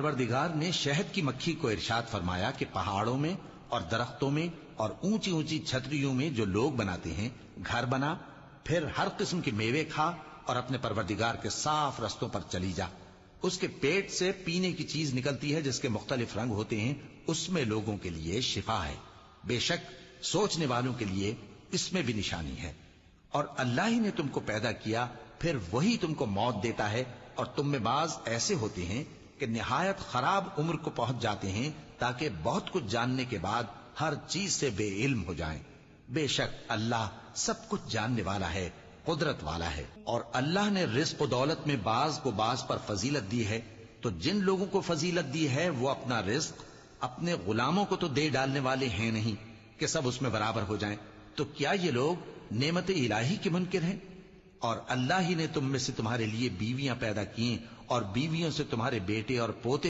پروردگار نے شہد کی مکھی کو ارشاد فرمایا کہ پہاڑوں میں اور درختوں میں اور اونچی اونچی چھتریوں میں جو لوگ بناتے ہیں گھر بنا، پھر ہر قسم کے میوے کھا اور اپنے پروردگار کے صاف رستوں پر چلی جا۔ اس کے پیٹ سے پینے کی چیز نکلتی ہے جس کے مختلف رنگ ہوتے ہیں، اس میں لوگوں کے لیے شفا ہے، بے شک سوچنے والوں کے لیے اس میں بھی نشانی ہے۔ اور اللہ ہی نے تم کو پیدا کیا، پھر وہی تم کو موت دیتا ہے، اور تم میں بعض ایسے ہوتے ہیں کہ نہایت خراب عمر کو پہنچ جاتے ہیں تاکہ بہت کچھ جاننے کے بعد ہر چیز سے بے علم ہو جائیں۔ بے شک اللہ سب کچھ جاننے والا ہے، قدرت والا ہے۔ اور اللہ نے رزق و دولت میں بعض کو بعض پر فضیلت دی ہے، تو جن لوگوں کو فضیلت دی ہے وہ اپنا رزق اپنے غلاموں کو تو دے ڈالنے والے ہیں نہیں کہ سب اس میں برابر ہو جائیں، تو کیا یہ لوگ نعمت الہی کے منکر ہیں؟ اور اللہ ہی نے تم میں سے تمہارے لیے بیویاں پیدا کی اور بیویوں سے تمہارے بیٹے اور پوتے